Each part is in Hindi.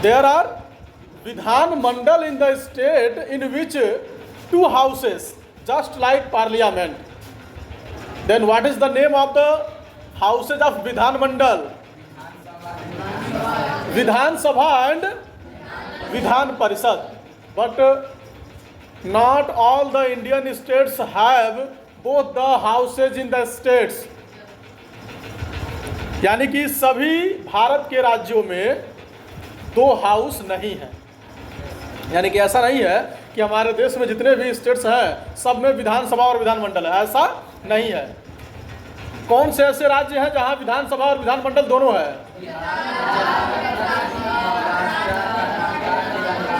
There are Vidhan Mandal in the state in which two houses, just like parliament. Then what is the name of the houses of Vidhan Mandal? Vidhan Sabha and Vidhan Parishad. But not all the Indian states have both the houses in the states. यानी कि सभी भारत के राज्यों में दो हाउस नहीं है। यानी कि ऐसा नहीं है कि हमारे देश में जितने भी स्टेट्स हैं सब में विधानसभा और विधानमंडल है, ऐसा नहीं है। कौन से ऐसे राज्य हैं जहां विधानसभा और विधानमंडल दोनों है?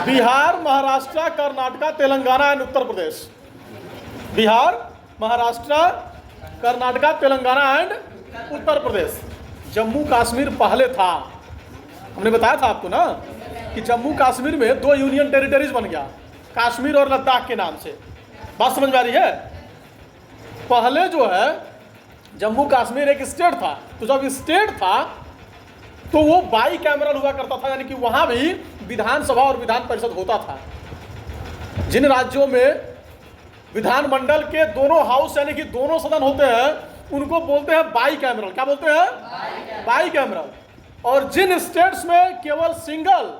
बिहार, महाराष्ट्र, कर्नाटक, तेलंगाना एंड उत्तर प्रदेश। बिहार, महाराष्ट्र, कर्नाटक, तेलंगाना एंड उत्तर प्रदेश। जम्मू कश्मीर पहले था, हमने बताया था आपको ना कि जम्मू कश्मीर में दो यूनियन टेरिटरीज बन गया, कश्मीर और लद्दाख के नाम से। बात समझ में आ रही है? पहले जो है जम्मू कश्मीर एक स्टेट था, तो जब स्टेट था तो वो बाई कैमरल हुआ करता था, यानी कि वहां भी विधानसभा और विधान परिषद होता था। जिन राज्यों में विधानमंडल के दोनों हाउस यानी कि दोनों सदन होते हैं उनको बोलते हैं बाई कैमरल। क्या बोलते हैं? By cameral. और जिन स्टेट्स में केवल सिंगल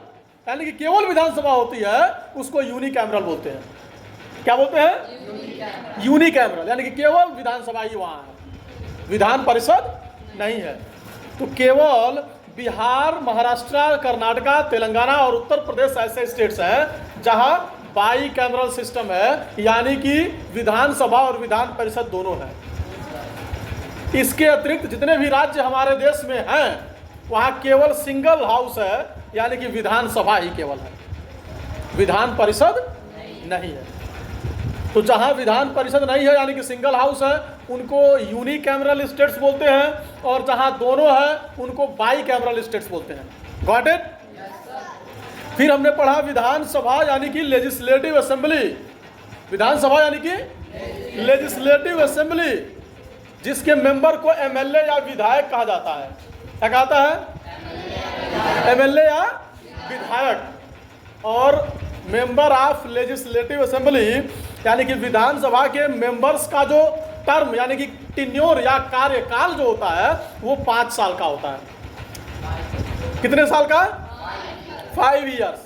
यानी कि केवल विधानसभा होती है उसको यूनिकैमरल बोलते हैं। क्या बोलते हैं? यूनिकैमरल, यानी कि केवल विधानसभा ही वहां है, विधान परिषद नहीं है। तो केवल बिहार, महाराष्ट्र, कर्नाटक, तेलंगाना और उत्तर प्रदेश ऐसे स्टेट्स हैं जहां बाई कैमरल सिस्टम है, यानी कि विधानसभा और विधान परिषद दोनों है। इसके अतिरिक्त जितने भी राज्य हमारे देश में हैं वहां केवल सिंगल हाउस है, यानी कि विधानसभा ही केवल है, विधान परिषद नहीं है। तो जहां विधान परिषद नहीं है यानी कि सिंगल हाउस है उनको यूनिकैमरल स्टेट्स बोलते हैं, और जहां दोनों है उनको बाई कैमरल स्टेट्स बोलते हैं। Got it? फिर हमने पढ़ा विधानसभा यानी कि लेजिस्लेटिव असेंबली। विधानसभा यानी कि लेजिस्लेटिव असेंबली, जिसके मेंबर को एमएलए या विधायक कहा जाता है। क्या कहता है? एमएलए या विधायक। और मेंबर ऑफ लेजिस्लेटिव असेंबली यानी कि विधानसभा के मेंबर्स का जो टर्म यानी कि टेन्योर या कार्यकाल जो होता है वो 5 साल का होता है। कितने साल का? 5 ईयर्स।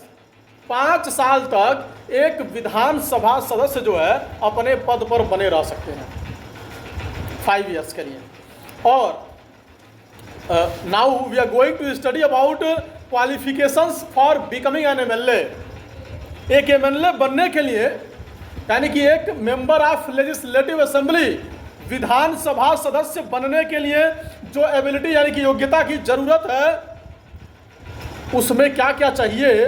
5 साल तक एक विधानसभा सदस्य जो है अपने पद पर बने रह सकते हैं 5 ईयर्स के लिए। और now we are going to study about qualifications for becoming an MLA. एक एमएलए बनने के लिए यानी कि एक member of legislative assembly Vidhan Sabha सदस्य बनने के लिए जो एबिलिटी यानी कि योग्यता की जरूरत है उसमें क्या क्या चाहिए?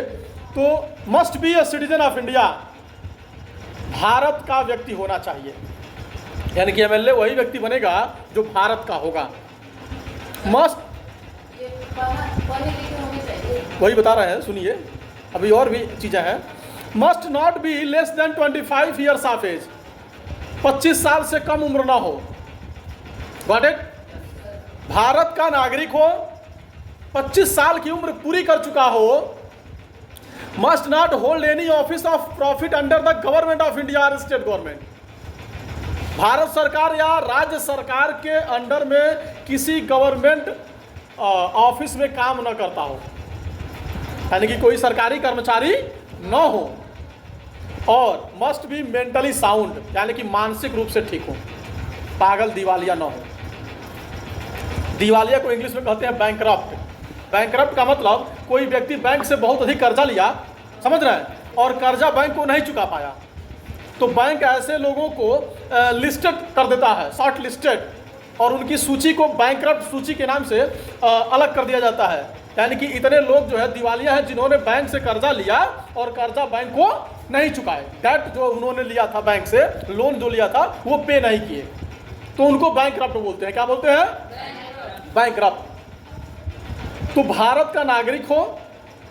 तो must be a citizen of India, Bharat का व्यक्ति होना चाहिए। यानी कि एमएलए वही व्यक्ति बनेगा जो भारत का होगा। मस्ट, वही बता रहे हैं, सुनिए, अभी और भी चीजें हैं। Must not be less than 25 years of age, 25 साल से कम उम्र ना हो। Got it? भारत का नागरिक हो, 25 साल की उम्र पूरी कर चुका हो। Must not hold any office of profit under the government of India और स्टेट गवर्नमेंट, भारत सरकार या राज्य सरकार के अंडर में किसी गवर्नमेंट ऑफिस में काम न करता हो, यानी कि कोई सरकारी कर्मचारी न हो। और मस्ट बी मेंटली साउंड, यानी कि मानसिक रूप से ठीक हो, पागल दिवालिया न हो। दिवालिया को इंग्लिश में कहते हैं बैंकरप्ट। बैंकरप्ट का मतलब कोई व्यक्ति बैंक से बहुत अधिक कर्जा लिया, समझ रहे हैं, और कर्जा बैंक को नहीं चुका पाया, तो बैंक ऐसे लोगों को लिस्टेड कर देता है, शॉर्ट लिस्टेड, और उनकी सूची को बैंकरप्ट सूची के नाम से अलग कर दिया जाता है। यानी कि इतने लोग जो है दिवालिया हैं जिन्होंने बैंक से कर्जा लिया और कर्जा बैंक को नहीं चुकाए। डेट जो उन्होंने लिया था बैंक से, लोन जो लिया था वो पे नहीं किए, तो उनको बैंकरप्ट बोलते हैं। क्या बोलते हैं? बैंकरप्ट। तो भारत का नागरिक हो,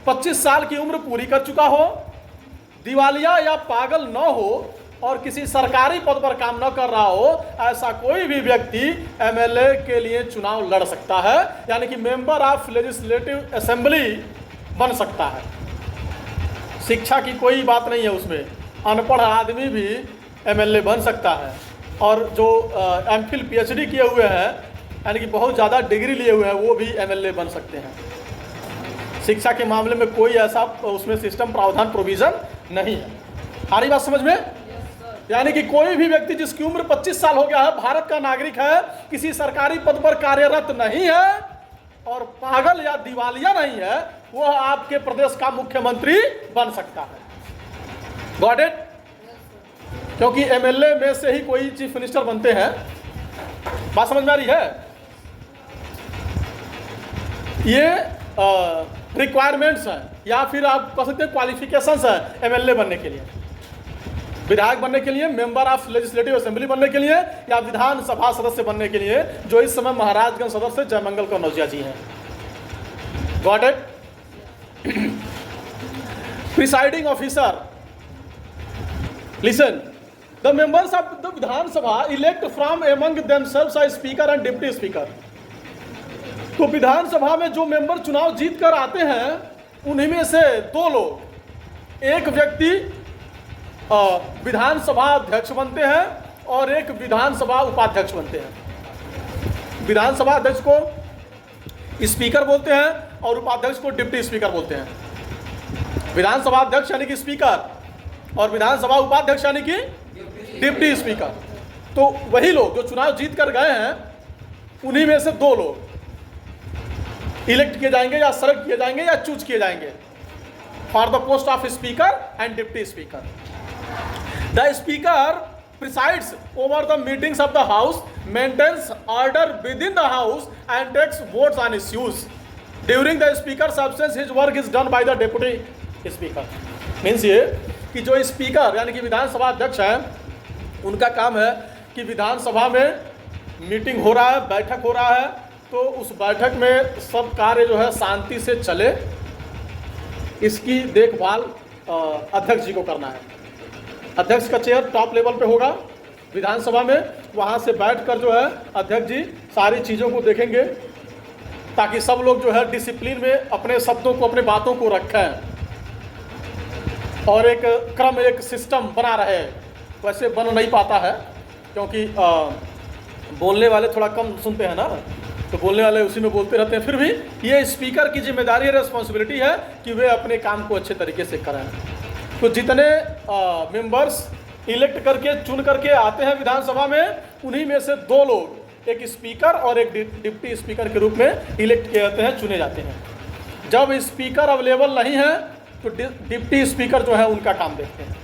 25 साल की उम्र पूरी कर चुका हो, दिवालिया या पागल न हो, और किसी सरकारी पद पर काम न कर रहा हो, ऐसा कोई भी व्यक्ति एमएलए के लिए चुनाव लड़ सकता है। यानी कि मेंबर ऑफ लेजिस्लेटिव असेंबली बन सकता है। शिक्षा की कोई बात नहीं है उसमें, अनपढ़ आदमी भी एमएलए बन सकता है, और जो एमफिल पीएचडी किए हुए हैं यानी कि बहुत ज़्यादा डिग्री लिए हुए हैं वो भी एमएलए बन सकते हैं। शिक्षा के मामले में कोई ऐसा उसमें सिस्टम प्रावधान प्रोविज़न नहीं है। आ रही बात समझ में? यानी कि कोई भी व्यक्ति जिसकी उम्र 25 साल हो गया है, भारत का नागरिक है, किसी सरकारी पद पर कार्यरत नहीं है और पागल या दिवालिया नहीं है, वह आपके प्रदेश का मुख्यमंत्री बन सकता है। Got it? क्योंकि एमएलए में से ही कोई चीफ मिनिस्टर बनते हैं। बात समझ में आ रही है? ये रिक्वायरमेंट्स हैं या फिर आप कह सकते हैं क्वालिफिकेशंस हैं एमएलए बनने के लिए, विधायक बनने के लिए, मेंबर ऑफ लेजिस्लेटिव असेंबली बनने के लिए, या विधानसभा सदस्य बनने के लिए, जो इस समय महाराजगंज सदस्य जयमंगल कनौजिया जी हैं। Got it? Presiding officer, listen, the members of the Vidhan Sabha elect from among themselves a speaker and deputy speaker. तो विधानसभा में जो मेंबर चुनाव जीत कर आते हैं उन्हीं में से दो लोग, एक व्यक्ति विधानसभा अध्यक्ष बनते हैं और एक विधानसभा उपाध्यक्ष बनते हैं। विधानसभा अध्यक्ष को स्पीकर बोलते हैं और उपाध्यक्ष को डिप्टी स्पीकर बोलते हैं। विधानसभा अध्यक्ष यानी कि स्पीकर और विधानसभा उपाध्यक्ष यानी कि डिप्टी स्पीकर। तो वही लोग जो चुनाव जीत कर गए हैं उन्हीं में से दो लोग इलेक्ट किए जाएंगे या सेलेक्ट किए जाएंगे या चूज किए जाएंगे for the post of speaker and deputy speaker. The speaker presides over the meetings of the house, maintains order within the house and takes votes on issues. During the speaker's absence, his work is done by the deputy speaker. Means ये कि जो स्पीकर यानी कि विधानसभा अध्यक्ष हैं उनका काम है कि विधानसभा में मीटिंग हो रहा है, बैठक हो रहा है, तो उस बैठक में सब कार्य जो है शांति से चले, इसकी देखभाल अध्यक्ष जी को करना है। अध्यक्ष का चेयर टॉप लेवल पे होगा विधानसभा में, वहाँ से बैठकर जो है अध्यक्ष जी सारी चीज़ों को देखेंगे ताकि सब लोग जो है डिसिप्लिन में अपने शब्दों को, अपने बातों को रखें और एक क्रम, एक सिस्टम बना रहे। वैसे बन नहीं पाता है क्योंकि बोलने वाले थोड़ा कम सुनते हैं ना, तो बोलने वाले उसी में बोलते रहते हैं। फिर भी ये स्पीकर की जिम्मेदारी, रेस्पॉन्सिबिलिटी है कि वे अपने काम को अच्छे तरीके से करें। तो जितने मेंबर्स इलेक्ट करके चुन करके आते हैं विधानसभा में, उन्हीं में से दो लोग, एक स्पीकर और एक डिप्टी स्पीकर के रूप में इलेक्ट किए जाते हैं, चुने जाते हैं। जब स्पीकर अवेलेबल नहीं है तो डिप्टी स्पीकर जो है उनका काम देखते हैं।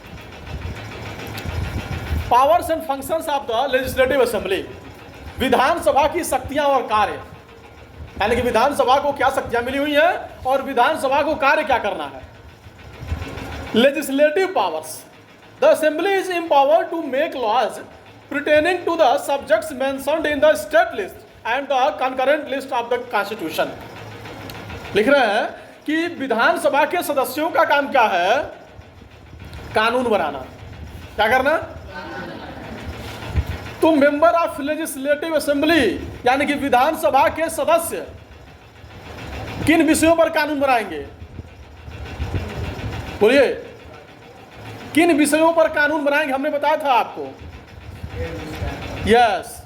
Powers and functions of the legislative assembly, विधानसभा की शक्तियां और कार्य, यानी कि विधानसभा को क्या शक्तियां मिली हुई हैं और विधानसभा को कार्य क्या करना है। Legislative powers. The assembly is empowered to make laws pertaining to the subjects mentioned in the state list and the concurrent list of the constitution. लिख रहे हैं कि विधानसभा के सदस्यों का काम क्या है? कानून बनाना। क्या करना? तो मेंबर ऑफ लेजिस्लेटिव असेंबली यानी कि विधानसभा के सदस्य किन विषयों पर कानून बनाएंगे? बोलिए, किन विषयों पर कानून बनाएंगे? हमने बताया था आपको। यस,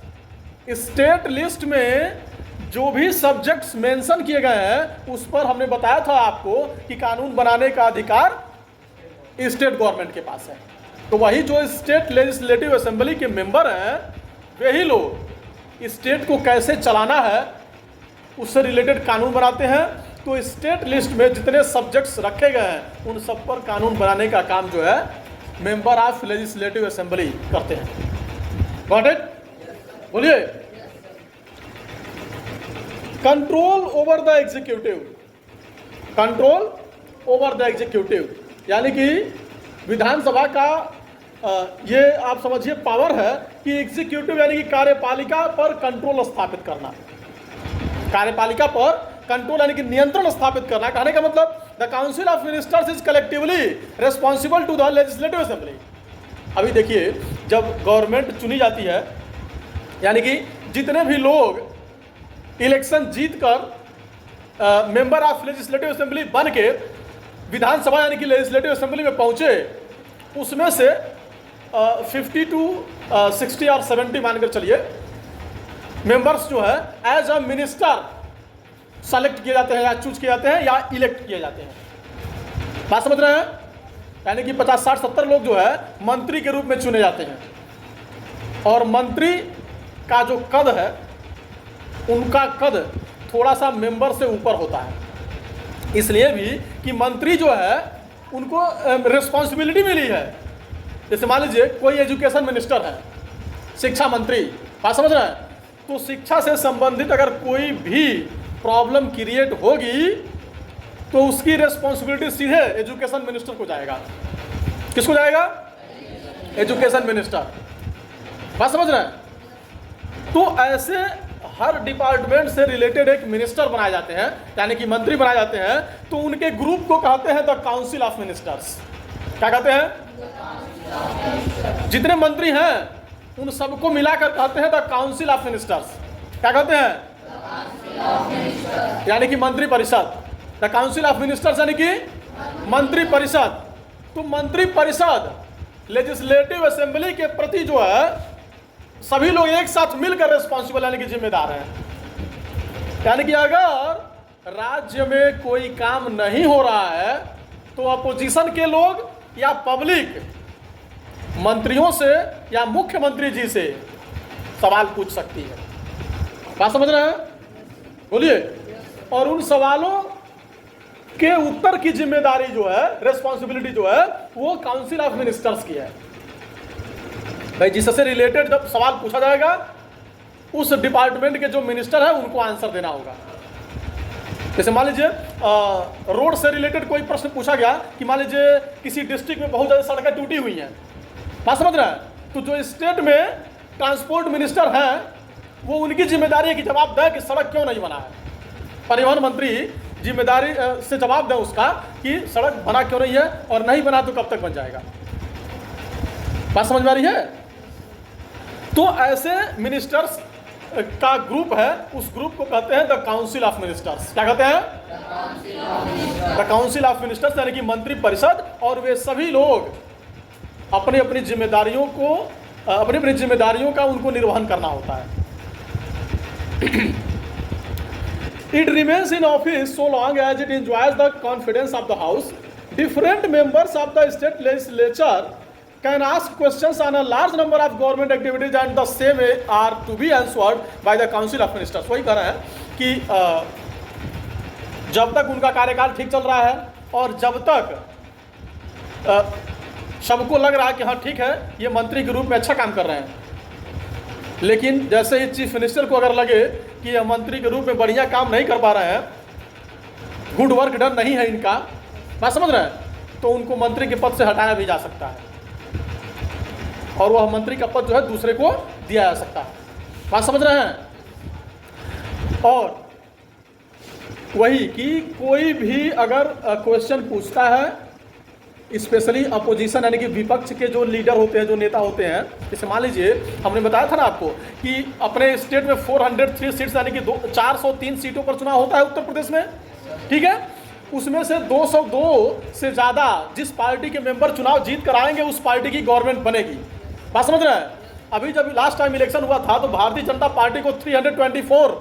स्टेट लिस्ट में जो भी सब्जेक्ट्स मेंशन किए गए हैं उस पर हमने बताया था आपको कि कानून बनाने का अधिकार स्टेट गवर्नमेंट के पास है। तो वही जो स्टेट लेजिस्लेटिव असेंबली के मेंबर हैं वही लोग स्टेट को कैसे चलाना है उससे रिलेटेड कानून बनाते हैं। तो स्टेट लिस्ट में जितने सब्जेक्ट्स रखे गए हैं उन सब पर कानून बनाने का काम जो है मेंबर ऑफ लेजिस्लेटिव असेंबली करते हैं। Got it? बोलिए। Control over the executive, control over the executive यानी कि विधानसभा का ये आप समझिए पावर है कि एग्जीक्यूटिव यानी कि कार्यपालिका पर कंट्रोल स्थापित करना। कार्यपालिका पर कंट्रोल यानी कि नियंत्रण स्थापित करना। कहने का मतलब the council of ministers is collectively responsible to the legislative assembly. अभी देखिए, जब गवर्नमेंट चुनी जाती है यानी कि जितने भी लोग इलेक्शन जीत कर मेंबर ऑफ लेजिस्लेटिव असेंबली बन के विधानसभा यानी कि लेजिस्लेटिव असेंबली में पहुंचे, उसमें से 50 to 60 और 70 मानकर चलिए मेंबर्स जो है एज अ मिनिस्टर सेलेक्ट किए जाते हैं या चूज किए जाते हैं या इलेक्ट किए जाते हैं। बात समझ रहे हैं? यानी कि 50, 60, 70 लोग जो है मंत्री के रूप में चुने जाते हैं, और मंत्री का जो कद है उनका कद थोड़ा सा मेंबर से ऊपर होता है, इसलिए भी कि मंत्री जो है उनको रिस्पॉन्सिबिलिटी मिली है। जैसे मान लीजिए कोई एजुकेशन मिनिस्टर है, शिक्षा मंत्री, बात समझ रहे हैं, तो शिक्षा से संबंधित अगर कोई भी प्रॉब्लम क्रिएट होगी तो उसकी रिस्पॉन्सिबिलिटी सीधे एजुकेशन मिनिस्टर को जाएगा। किसको जाएगा? Education minister. बात समझ रहे हैं? तो ऐसे हर डिपार्टमेंट से रिलेटेड एक मिनिस्टर बनाए जाते हैं, यानी कि मंत्री बनाए जाते हैं, तो उनके ग्रुप को कहते हैं द काउंसिल ऑफ मिनिस्टर्स। क्या कहते हैं? जितने मंत्री हैं उन सबको मिलाकर कहते हैं द काउंसिल ऑफ मिनिस्टर्स। क्या कहते हैं? यानी कि मंत्री परिषद। द काउंसिल ऑफ मिनिस्टर्स यानी कि मंत्री परिषद। तो मंत्री परिषद लेजिस्लेटिव असेंबली के प्रति जो है सभी लोग एक साथ मिलकर रिस्पॉन्सिबल यानी कि जिम्मेदार हैं। यानी कि अगर राज्य में कोई काम नहीं हो रहा है तो अपोजिशन के लोग या पब्लिक मंत्रियों से या मुख्यमंत्री जी से सवाल पूछ सकती है। बात समझ रहे हैं? बोलिए। और उन सवालों के उत्तर की जिम्मेदारी जो है, रिस्पॉन्सिबिलिटी जो है, वो काउंसिल ऑफ मिनिस्टर्स की है। भाई जिससे रिलेटेड जब सवाल पूछा जाएगा उस डिपार्टमेंट के जो मिनिस्टर है उनको आंसर देना होगा। जैसे मान लीजिए रोड से रिलेटेड कोई प्रश्न पूछा गया कि मान लीजिए किसी डिस्ट्रिक्ट में बहुत ज़्यादा सड़कें टूटी हुई हैं, बात समझ रहे हैं, तो जो स्टेट में ट्रांसपोर्ट मिनिस्टर हैं वो उनकी जिम्मेदारी है कि जवाब दें कि सड़क क्यों नहीं बना है। परिवहन मंत्री जिम्मेदारी से जवाब दें उसका कि सड़क बना क्यों नहीं है, और नहीं बना तो कब तक बन जाएगा। बात समझ में आ रही है? तो ऐसे मिनिस्टर्स का ग्रुप है, उस ग्रुप को कहते हैं द काउंसिल ऑफ मिनिस्टर्स। क्या कहते हैं? द काउंसिल ऑफ मिनिस्टर्स यानी कि मंत्री परिषद। और वे सभी लोग अपनी अपनी जिम्मेदारियों का उनको निर्वहन करना होता है। It remains in office so long as it enjoys the confidence of the House. Different members of the state legislature can ask questions on a large number of government activities and the same are to be answered by the Council of Ministers. वही कह रहे हैं कि जब तक उनका कार्यकाल ठीक चल रहा है और जब तक सबको लग रहा है कि हाँ ठीक है ये मंत्री के रूप में अच्छा काम कर रहे हैं, लेकिन जैसे ही चीफ मिनिस्टर को अगर लगे कि यह मंत्री के रूप में बढ़िया काम नहीं कर पा रहे हैं, गुड वर्क डन नहीं है इनका, बात समझ रहे हैं, तो उनको मंत्री के पद से हटाया भी जा सकता है और वह मंत्री का पद जो है दूसरे को दिया जा सकता है। बात समझ रहे हैं? और वही कि कोई भी अगर क्वेश्चन पूछता है, स्पेशली अपोजिशन यानी कि विपक्ष के जो लीडर होते हैं, जो नेता होते हैं, जैसे मान लीजिए हमने बताया था ना आपको कि अपने स्टेट में 403 सीट्स यानी कि 403 सीटों पर चुनाव होता है उत्तर प्रदेश में, ठीक है। उसमें से 202 से ज़्यादा जिस पार्टी के मेंबर चुनाव जीत कर आएंगे उस पार्टी की गवर्नमेंट बनेगी। बात समझ रहे हैं? अभी जब लास्ट टाइम इलेक्शन हुआ था तो भारतीय जनता पार्टी को 324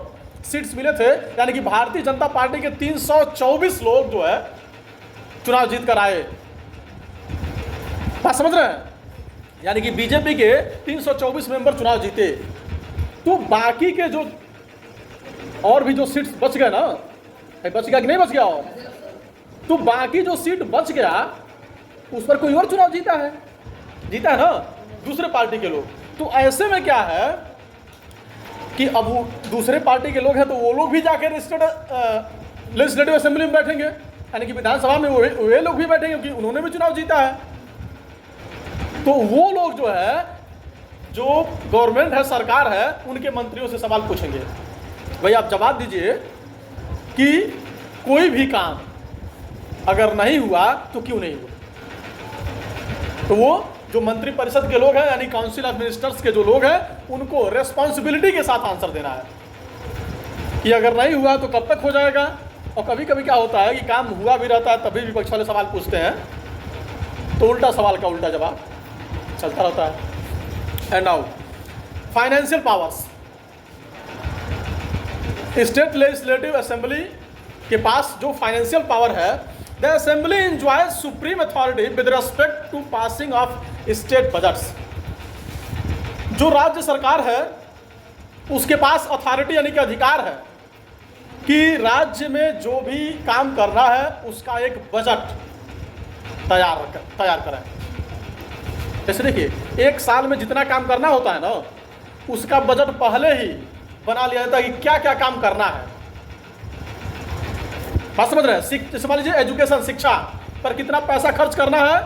सीट्स मिले थे, यानी कि भारतीय जनता पार्टी के 324 लोग जो है चुनाव जीत कर आए। बात समझ रहे हैं? यानी कि बीजेपी के 324 मेंबर चुनाव जीते, तो बाकी के जो और भी जो सीट्स बच गए ना, बच गया कि नहीं बच गया, और तो बाकी जो सीट बच गया उस पर कोई और चुनाव जीता है ना दूसरे पार्टी के लोग। तो ऐसे में क्या है कि अब वो दूसरे पार्टी के लोग हैं तो वो लोग भी जाकर लेजिस्लेटिव असेंबली में बैठेंगे, यानी कि विधानसभा में वे लोग भी बैठेंगे क्योंकि उन्होंने भी चुनाव जीता है। तो वो लोग जो है, जो गवर्नमेंट है, सरकार है, उनके मंत्रियों से सवाल पूछेंगे, भाई आप जवाब दीजिए कि कोई भी काम अगर नहीं हुआ तो क्यों नहीं हुआ। तो वो जो मंत्री परिषद के लोग हैं यानी काउंसिल ऑफ मिनिस्टर्स के जो लोग हैं उनको रेस्पॉन्सिबिलिटी के साथ आंसर देना है कि अगर नहीं हुआ तो कब तक हो जाएगा और कभी कभी क्या होता है कि काम हुआ भी रहता है तभी विपक्ष वाले सवाल पूछते हैं, तो उल्टा सवाल का उल्टा जवाब चलता रहता है। And now financial powers. State legislative assembly के पास जो फाइनेंशियल पावर है, the assembly enjoys supreme authority with respect to passing of state budgets. जो राज्य सरकार है उसके पास अथॉरिटी यानी कि अधिकार है कि राज्य में जो भी काम करना है उसका एक बजट तैयार करें। जैसे देखिए, एक साल में जितना काम करना होता है ना, उसका बजट पहले ही बना लिया जाता है कि क्या क्या काम करना है। बात समझ रहे हैं? जैसे मान लीजिए एजुकेशन, शिक्षा पर कितना पैसा खर्च करना है,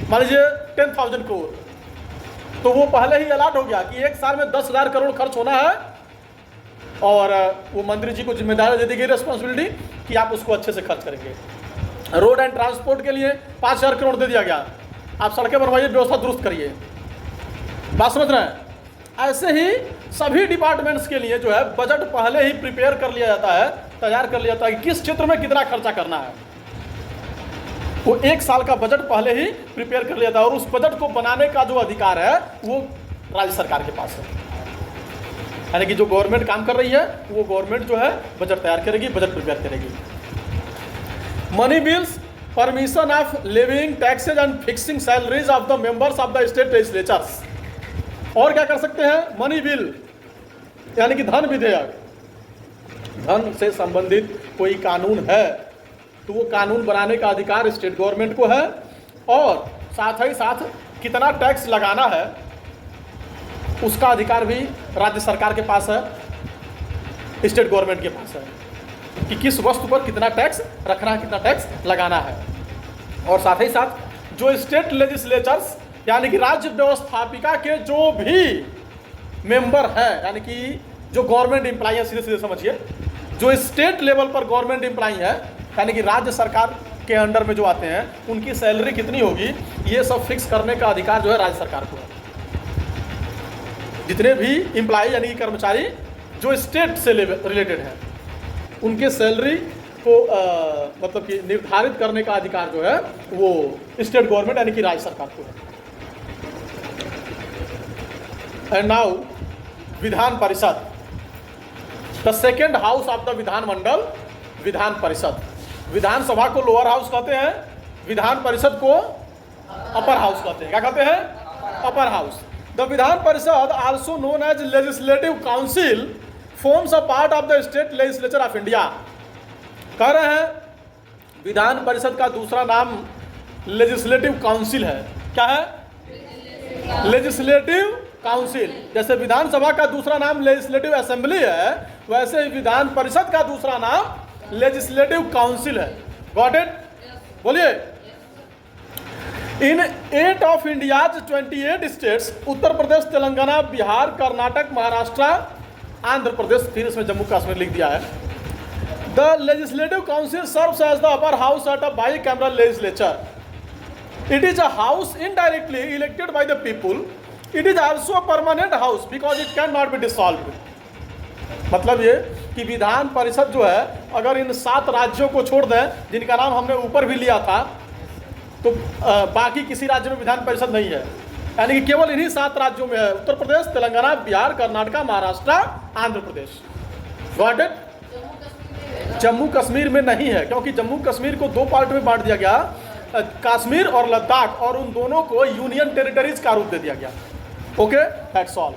मान लीजिए 10,000 करोड़, तो वो पहले ही अलॉट हो गया कि एक साल में 10,000 करोड़ खर्च होना है, और वो मंत्री जी को जिम्मेदारी दे दी गई, रिस्पॉन्सिबिलिटी कि आप उसको अच्छे से खर्च करेंगे। रोड एंड ट्रांसपोर्ट के लिए 5,000 करोड़ दे दिया गया, आप सड़कें बनवाइए, व्यवस्था दुरुस्त करिए। बात समझ रहे हैं? ऐसे ही सभी डिपार्टमेंट्स के लिए जो है बजट पहले ही प्रिपेयर कर लिया जाता है, तैयार कर लिया जाता है कि किस क्षेत्र में कितना खर्चा करना है। वो एक साल का बजट पहले ही प्रिपेयर कर लिया जाता है, और उस बजट को बनाने का जो अधिकार है वो राज्य सरकार के पास है। यानी कि जो गवर्नमेंट काम कर रही है वो गवर्नमेंट जो है बजट तैयार करेगी, बजट प्रिपेयर करेगी। Money bills, permission of levying taxes and fixing salaries of the members of the state legislatures. और क्या कर सकते हैं? मनी बिल यानी कि धन विधेयक, धन से संबंधित कोई कानून है तो वो कानून बनाने का अधिकार स्टेट गवर्नमेंट को है, और साथ ही साथ कितना टैक्स लगाना है उसका अधिकार भी राज्य सरकार के पास है, स्टेट गवर्नमेंट के पास है कि किस वस्तु पर कितना टैक्स रखना है, कितना टैक्स लगाना है। और साथ ही साथ जो स्टेट लेजिस्लेचर्स यानी कि राज्य व्यवस्थापिका के जो भी मेंबर हैं, यानी कि जो गवर्नमेंट एम्प्लॉई है, सीधे सीधे समझिए, जो स्टेट लेवल पर गवर्नमेंट एम्प्लॉई है यानी कि राज्य सरकार के अंडर में जो आते हैं, उनकी सैलरी कितनी होगी ये सब फिक्स करने का अधिकार जो है राज्य सरकार को है। जितने भी एम्प्लॉई यानी कि कर्मचारी जो स्टेट से रिलेटेड हैं, उनके सैलरी को मतलब कि निर्धारित करने का अधिकार जो है वो स्टेट गवर्नमेंट यानी कि राज्य सरकार को है। And now Vidhan Parishad, the second house of the विधानमंडल, विधान परिषद। विधानसभा को लोअर हाउस कहते हैं, विधान परिषद को अपर हाउस कहते हैं। क्या कहते हैं? Upper house. The Vidhan Parishad also known as legislative council forms a part of the state legislature of India. कह रहे हैं विधान परिषद का दूसरा नाम लेजिस्लेटिव काउंसिल है। क्या है? Legislative council. जैसे विधानसभा का दूसरा नाम लेजिस्लेटिव असेंबली है, वैसे ही विधान परिषद का दूसरा नाम लेजिस्लेटिव काउंसिल है। Got it? बोलिए। In 8 of India's 28 states, Uttar Pradesh, Telangana, Bihar, Karnataka, Maharashtra, Andhra Pradesh, फिर इसमें जम्मू कश्मीर लिख दिया है। The legislative council serves as the upper house at a bicameral legislature. It is a house indirectly elected by the people. It is also a permanent house because it cannot be dissolved. मतलब ये कि विधान परिषद जो है, अगर इन 7 राज्यों को छोड़ दें जिनका नाम हमने ऊपर भी लिया था, तो बाकी किसी राज्य में विधान परिषद नहीं है। यानी कि केवल इन्हीं 7 राज्यों में है, उत्तर प्रदेश, तेलंगाना, बिहार, कर्नाटक, महाराष्ट्र, आंध्र प्रदेश। Got it? जम्मू कश्मीर में नहीं है, क्योंकि जम्मू कश्मीर को 2 पार्ट में बांट दिया गया, कश्मीर और लद्दाख, और उन दोनों को यूनियन टेरिटरीज का रूप दे दिया गया। Okay, that's all.